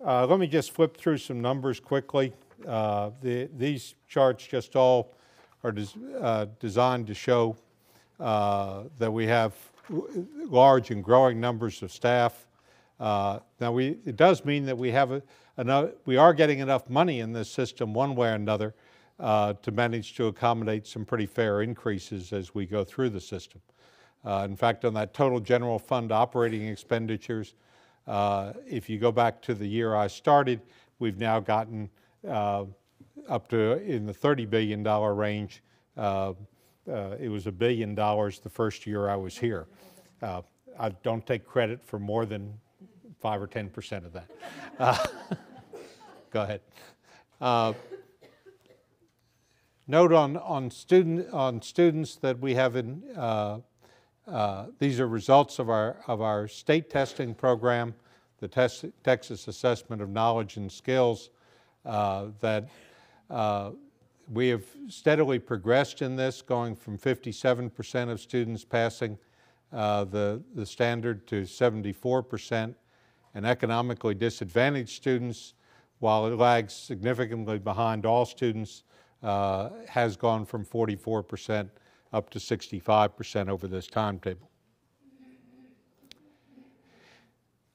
Let me just flip through some numbers quickly. These charts just all are designed to show that we have large and growing numbers of staff. Now, it does mean that we are getting enough money in this system one way or another to manage to accommodate some pretty fair increases as we go through the system. In fact, on that total general fund operating expenditures, if you go back to the year I started, we've now gotten up to in the $30 billion range. It was $1 billion the first year I was here. I don't take credit for more than 5 or 10% of that. Go ahead. Note on students that we have in. These are results of our state testing program, the Texas Assessment of Knowledge and Skills, that we have steadily progressed in this, going from 57% of students passing the standard to 74%, and economically disadvantaged students, while it lags significantly behind all students, has gone from 44% up to 65% over this timetable.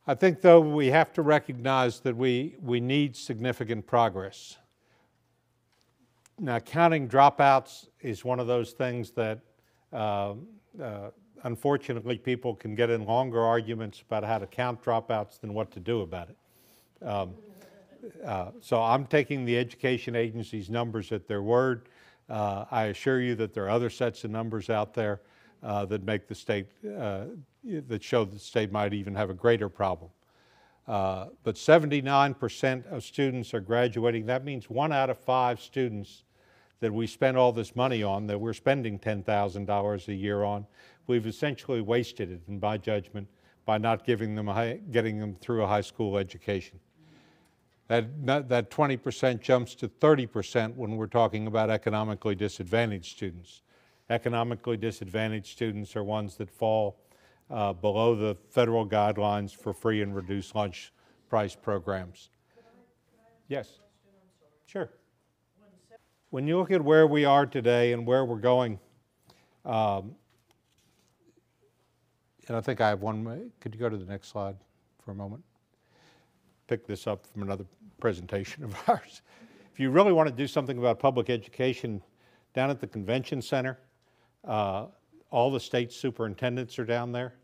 I think, though, we have to recognize that we need significant progress. Now, counting dropouts is one of those things that unfortunately people can get in longer arguments about how to count dropouts than what to do about it. So I'm taking the education agency's numbers at their word. I assure you that there are other sets of numbers out there that make the state, that show the state might even have a greater problem. But 79% of students are graduating. That means 1 out of 5 students that we spend all this money on, that we're spending $10,000 a year on, we've essentially wasted it, in my judgment, by not getting them through a high school education. That 20% jumps to 30% when we're talking about economically disadvantaged students. Economically disadvantaged students are ones that fall below the federal guidelines for free and reduced lunch price programs. Yes? Sure. When you look at where we are today and where we're going, and I think I have one, could you go to the next slide for a moment? Pick this up from another presentation of ours. If you really want to do something about public education, down at the convention center, all the state superintendents are down there.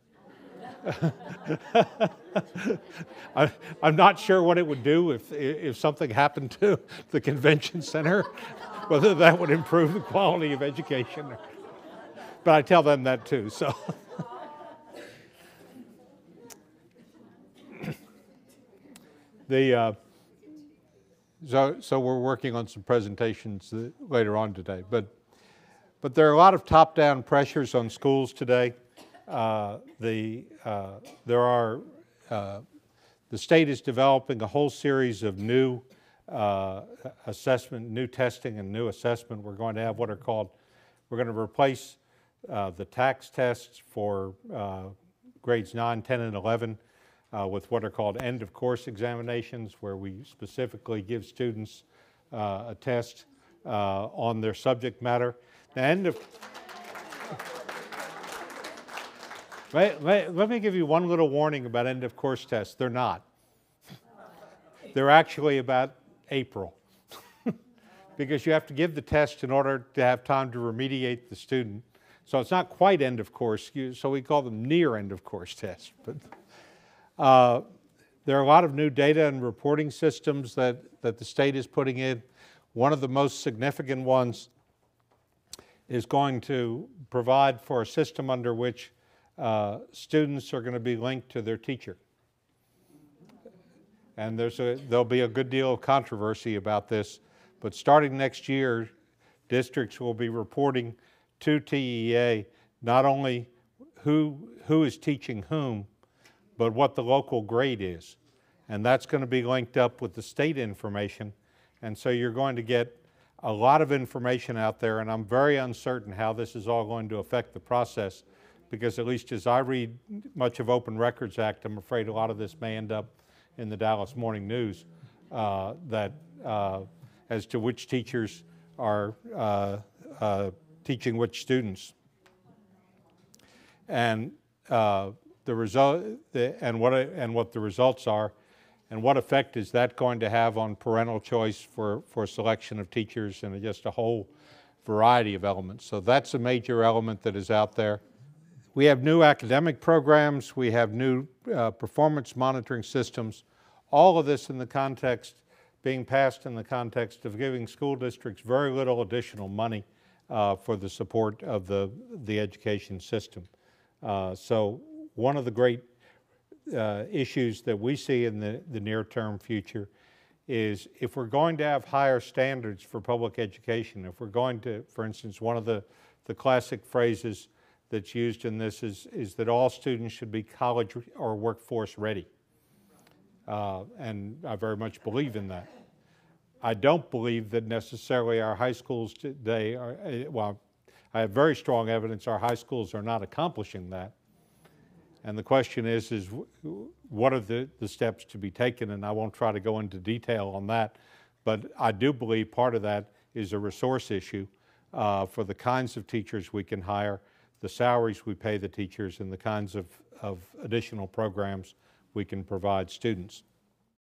I'm not sure what it would do if something happened to the convention center, whether that would improve the quality of education. But I tell them that too, so. So we're working on some presentations later on today, but there are a lot of top-down pressures on schools today. The state is developing a whole series of new assessment, new testing, and new assessment. We're going to have what are called, we're going to replace the tax tests for grades 9, 10, and 11. With what are called end-of-course examinations, where we specifically give students a test on their subject matter. Now, let me give you one little warning about end-of-course tests. They're not. They're actually about April, because you have to give the test in order to have time to remediate the student. So it's not quite end-of-course, so we call them near end-of-course tests. But there are a lot of new data and reporting systems that the state is putting in. One of the most significant ones is going to provide for a system under which students are going to be linked to their teacher. And there'll be a good deal of controversy about this, but starting next year, districts will be reporting to TEA not only who is teaching whom, but what the local grade is. And that's going to be linked up with the state information. And so you're going to get a lot of information out there, and I'm very uncertain how this is all going to affect the process, because at least as I read much of Open Records Act, I'm afraid a lot of this may end up in the Dallas Morning News as to which teachers are teaching which students. And what the results are, and what effect is that going to have on parental choice for selection of teachers and just a whole variety of elements. So that's a major element that is out there. We have new academic programs, we have new performance monitoring systems, all of this in the context, being passed in the context of giving school districts very little additional money for the support of the education system. So one of the great issues that we see in the near-term future is if we're going to have higher standards for public education, if we're going to, for instance, one of the classic phrases that's used in this is that all students should be college or workforce ready. And I very much believe in that. I don't believe that necessarily our high schools today are, well, I have very strong evidence our high schools are not accomplishing that. And the question is what are the steps to be taken? And I won't try to go into detail on that, but I do believe part of that is a resource issue for the kinds of teachers we can hire, the salaries we pay the teachers, and the kinds of additional programs we can provide students.